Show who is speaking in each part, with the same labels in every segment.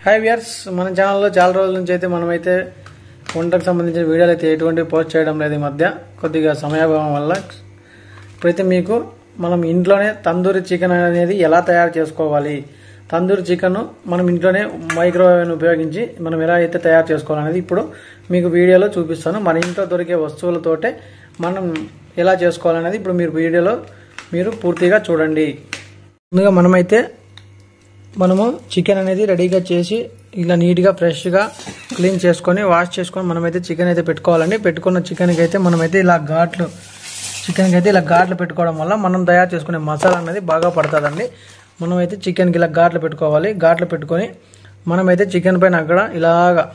Speaker 1: Hi viewers, మన ఛానల్లో చాలా రోజుల నుంచి అయితే మనమైతే వంటకు సంబంధించిన వీడియోలు అయితే ఎటువంటి పోస్ట్ చేయడం లేదు. ఈ మధ్య కొద్దిగా సమయాభావం వల్ల ఇప్పుడైతే మీకు మనం ఇంట్లోనే తందూరి చికెన్ అనేది ఎలా తయారు చేసుకోవాలి, తందూరి చికెన్ మనం ఇంట్లోనే మైక్రోవేవ్ని ఉపయోగించి మనం ఎలా అయితే తయారు చేసుకోవాలనేది ఇప్పుడు మీకు వీడియోలో చూపిస్తాను. మన ఇంట్లో దొరికే వస్తువులతోటే మనం ఎలా చేసుకోవాలనేది ఇప్పుడు మీరు వీడియోలో మీరు పూర్తిగా చూడండి. ముందుగా మనము చికెన్ అనేది రెడీగా చేసి ఇలా నీట్గా ఫ్రెష్గా క్లీన్ చేసుకొని వాష్ చేసుకొని మనమైతే చికెన్ అయితే పెట్టుకోవాలండి. పెట్టుకున్న చికెన్కి అయితే మనమైతే ఇలా ఘాట్లు పెట్టుకోవడం వల్ల మనం తయారు చేసుకునే మసాలా అనేది బాగా పడుతుందండి. మనమైతే చికెన్కి ఇలా ఘాట్లు పెట్టుకోవాలి. ఘాట్లు పెట్టుకొని మనమైతే చికెన్ పైన అక్కడ ఇలాగా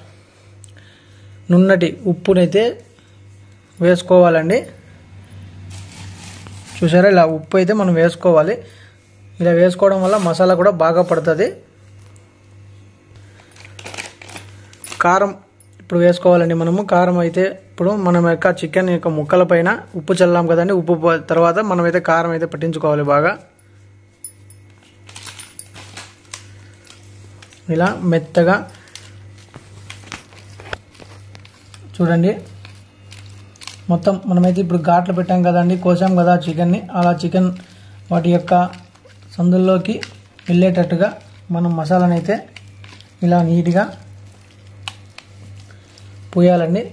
Speaker 1: నున్నటి ఉప్పునైతే వేసుకోవాలండి. చూసారా, ఇలా ఉప్పు అయితే మనం వేసుకోవాలి. ఇలా వేసుకోవడం వల్ల మసాలా కూడా బాగా పడుతుంది. కారం ఇప్పుడు వేసుకోవాలండి. మనము కారం అయితే ఇప్పుడు మనం యొక్క చికెన్ యొక్క ముక్కల పైన ఉప్పు చల్లాం కదండి. ఉప్పు తర్వాత మనమైతే కారం అయితే పట్టించుకోవాలి బాగా. ఇలా మెత్తగా చూడండి. మొత్తం మనమైతే ఇప్పుడు ఘాట్లు పెట్టాం కదండి, కోసాం కదా చికెన్ని. అలా చికెన్ వాటి యొక్క సందుల్లోకి వెళ్ళేటట్టుగా మనం మసాలాని అయితే ఇలా నీట్గా పోయాలండి.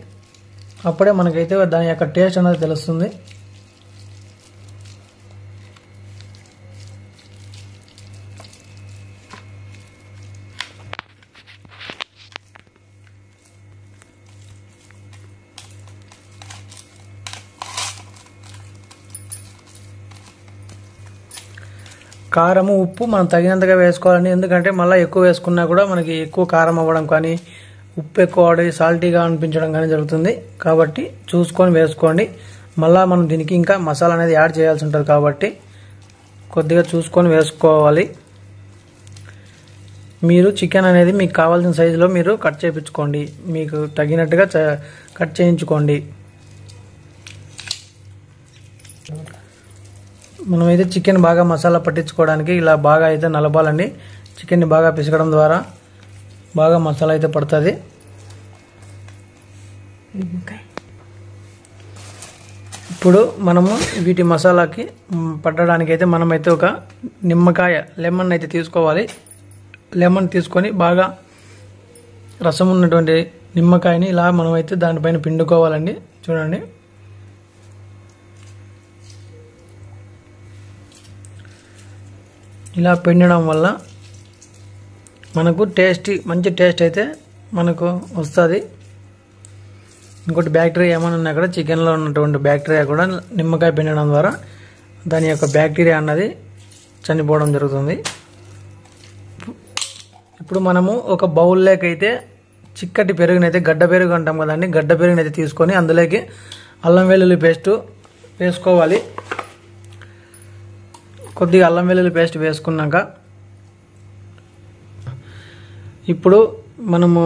Speaker 1: అప్పుడే మనకైతే దాని యొక్క టేస్ట్ అనేది తెలుస్తుంది. కారము ఉప్పు మనం తగినంతగా వేసుకోవాలండి. ఎందుకంటే మళ్ళీ ఎక్కువ వేసుకున్నా కూడా మనకి ఎక్కువ కారం అవ్వడం కానీ ఉప్పు ఎక్కువ ఆడి సాల్టీగా అనిపించడం కానీ జరుగుతుంది. కాబట్టి చూసుకొని వేసుకోండి. మళ్ళీ మనం దీనికి ఇంకా మసాలా అనేది యాడ్ చేయాల్సి ఉంటుంది కాబట్టి కొద్దిగా చూసుకొని వేసుకోవాలి. మీరు చికెన్ అనేది మీకు కావాల్సిన సైజులో మీరు కట్ చేయించుకోండి. మీకు తగినట్టుగా కట్ చేయించుకోండి. మనమైతే చికెన్ బాగా మసాలా పట్టించుకోవడానికి ఇలా బాగా అయితే నలపాలండి. చికెన్ని బాగా పిసకడం ద్వారా బాగా మసాలా అయితే పడుతుంది. ఇప్పుడు మనము వీటి మసాలాకి పట్టడానికి అయితే మనమైతే ఒక నిమ్మకాయ లెమన్ అయితే తీసుకోవాలి. లెమన్ తీసుకొని బాగా రసం ఉన్నటువంటి నిమ్మకాయని ఇలా మనమైతే దానిపైన పిండుకోవాలండి. చూడండి, ఇలా పిండడం వల్ల మనకు మంచి టేస్ట్ అయితే మనకు వస్తుంది. ఇంకోటి బ్యాక్టీరియా ఏమైనా ఉన్నా కూడా చికెన్లో ఉన్నటువంటి బ్యాక్టీరియా కూడా నిమ్మకాయ పిండడం ద్వారా దాని యొక్క బ్యాక్టీరియా అన్నది చనిపోవడం జరుగుతుంది. ఇప్పుడు మనము ఒక బౌల్లోకి అయితే చిక్కటి పెరుగునైతే గడ్డ పెరుగు అంటాం కదండి, గడ్డ పెరుగునైతే తీసుకొని అందులోకి అల్లం వెల్లుల్లి పేస్ట్ వేసుకోవాలి. కొద్దిగా అల్లం వెల్లుల్లి పేస్ట్ వేసుకున్నాక ఇప్పుడు మనము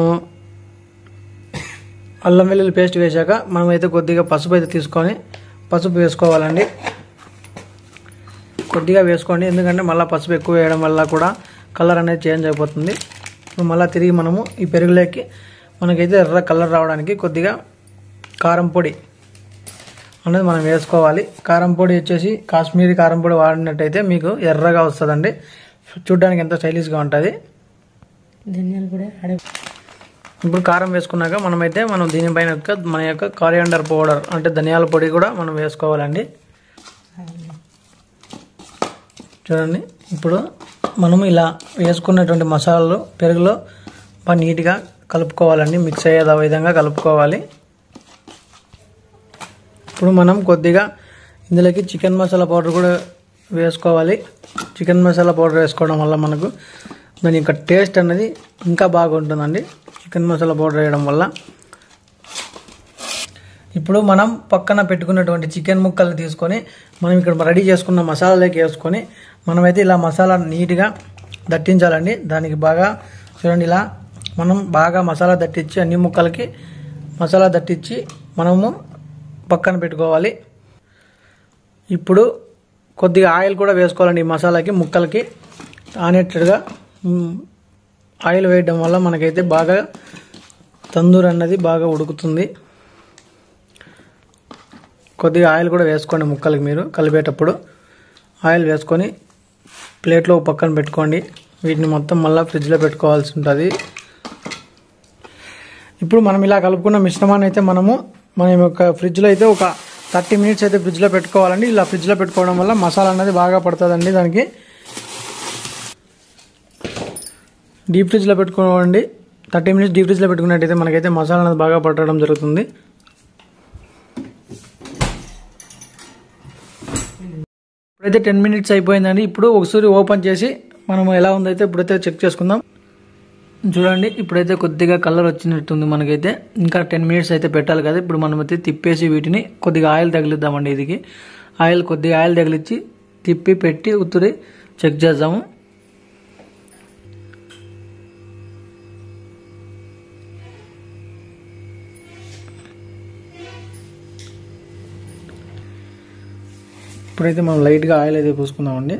Speaker 1: అల్లం వెల్లుల్లి పేస్ట్ వేసాక మనమైతే కొద్దిగా పసుపు అయితే తీసుకొని పసుపు వేసుకోవాలండి. కొద్దిగా వేసుకోండి, ఎందుకంటే మళ్ళీ పసుపు ఎక్కువ వేయడం వల్ల కూడా కలర్ అనేది చేంజ్ అయిపోతుంది. మళ్ళీ తిరిగి మనము ఈ పెరుగులోకి మనకైతే ఎర్ర కలర్ రావడానికి కొద్దిగా కారం పొడి అనేది మనం వేసుకోవాలి. కారం పొడి వచ్చేసి కాశ్మీరీ కారం పొడి వాడినట్టయితే మీకు ఎర్రగా వస్తుందండి. చూడ్డానికి ఎంతో స్టైలిష్గా ఉంటుంది. ఇప్పుడు కారం వేసుకున్నాక మనం దీనిపైన మన యొక్క కారియాండర్ పౌడర్ అంటే ధనియాల పొడి కూడా మనం వేసుకోవాలండి. చూడండి, ఇప్పుడు మనము ఇలా వేసుకున్నటువంటి మసాలాలు పెరుగులో బాగా నీట్గా కలుపుకోవాలండి. మిక్స్ అయ్యే విధంగా కలుపుకోవాలి. ఇప్పుడు మనం కొద్దిగా ఇందులోకి చికెన్ మసాలా పౌడర్ కూడా వేసుకోవాలి. చికెన్ మసాలా పౌడర్ వేసుకోవడం వల్ల మనకు దాని యొక్క టేస్ట్ అనేది ఇంకా బాగుంటుందండి, చికెన్ మసాలా పౌడర్ వేయడం వల్ల. ఇప్పుడు మనం పక్కన పెట్టుకున్నటువంటి చికెన్ ముక్కలు తీసుకొని మనం ఇక్కడ రెడీ చేసుకున్న మసాలాలోకి వేసుకొని మనమైతే ఇలా మసాలా నీట్గా దట్టించాలండి. దానికి బాగా చూడండి, ఇలా మనం బాగా మసాలా దట్టించి అన్ని ముక్కలకి మసాలా దట్టించి మనము పక్కన పెట్టుకోవాలి. ఇప్పుడు కొద్దిగా ఆయిల్ కూడా వేసుకోవాలండి. ఈ మసాలాకి ముక్కలకి ఆనేటట్టుగా ఆయిల్ వేయడం వల్ల మనకైతే బాగా తందూరి అన్నది బాగా ఉడుకుతుంది. కొద్దిగా ఆయిల్ కూడా వేసుకోండి ముక్కలకి. మీరు కలిపేటప్పుడు ఆయిల్ వేసుకొని ప్లేట్లో పక్కన పెట్టుకోండి. వీటిని మొత్తం మళ్ళీ ఫ్రిడ్జ్లో పెట్టుకోవాల్సి ఉంటుంది. ఇప్పుడు మనం ఇలా కలుపుకున్న మిశ్రమాన్ని అయితే మన యొక్క ఫ్రిడ్జ్లో అయితే ఒక 30 మినిట్స్ అయితే ఫ్రిడ్జ్లో పెట్టుకోవాలండి. ఇలా ఫ్రిడ్జ్లో పెట్టుకోవడం వల్ల మసాలా అనేది బాగా పడుతుందండి. దానికి డీప్ ఫ్రిడ్జ్లో పెట్టుకోండి. 30 మినిట్స్ డీప్ ఫ్రిడ్జ్లో పెట్టుకున్నట్టయితే మనకైతే మసాలా అనేది బాగా పట్టడం జరుగుతుంది. ఇప్పుడైతే 10 మినిట్స్ అయిపోయిందండి. ఇప్పుడు ఒకసారి ఓపెన్ చేసి మనం ఎలా ఉందైతే ఇప్పుడైతే చెక్ చేసుకుందాం. చూడండి, ఇప్పుడైతే కొద్దిగా కలర్ వచ్చినట్టుంది. మనకైతే ఇంకా 10 మినిట్స్ అయితే పెట్టాలి కదా. ఇప్పుడు మనం అయితే తిప్పేసి వీటిని కొద్దిగా ఆయిల్ తగిలిద్దామండి. ఇది కొద్దిగా ఆయిల్ తగిలిచ్చి తిప్పి పెట్టి ఉత్తురి చెక్ చేద్దాము. ఇప్పుడైతే మనం లైట్గా ఆయిల్ అయితే పూసుకుందామండి.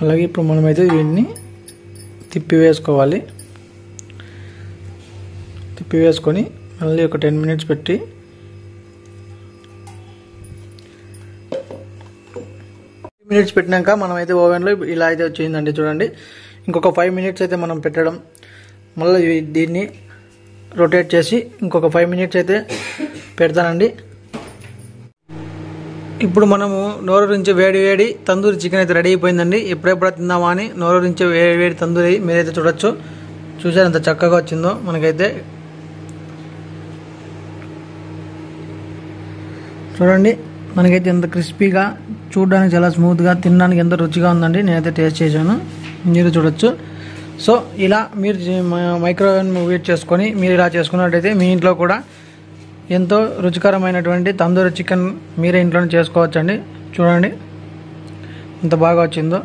Speaker 1: అలాగే ఇప్పుడు మనమైతే వీటిని తిప్పి వేసుకొని మళ్ళీ ఒక 10 మినిట్స్ పెట్టి పెట్టినాక మనమైతే ఓవెన్లో ఇలా అయితే వచ్చిందండి. చూడండి, ఇంకొక 5 మినిట్స్ అయితే మనం పెట్టడం, మళ్ళీ దీన్ని రొటేట్ చేసి ఇంకొక 5 మినిట్స్ అయితే పెడతానండి. ఇప్పుడు మనము నోరూరించి వేడి తందూరి చికెన్ అయితే రెడీ అయిపోయిందండి. ఎప్పుడెప్పుడు తిందామా అని నోరూరించి వేడి తందూరి మీరైతే చూసారు ఎంత చక్కగా వచ్చిందో. మనకైతే చూడండి, మనకైతే ఎంత క్రిస్పీగా, చూడడానికి చాలా స్మూత్గా, తినడానికి ఎంత రుచిగా ఉందండి. నేనైతే టేస్ట్ చేశాను, మీరు చూడొచ్చు. సో ఇలా మీరు మైక్రోవేవ్ వేట్ చేసుకొని మీరు ఇలా చేసుకున్నట్టయితే మీ ఇంట్లో కూడా ఎంతో రుచికరమైనటువంటి తందూరి చికెన్ మీరే ఇంట్లోనే చేసుకోవచ్చండి. చూడండి ఎంత బాగా వచ్చిందో.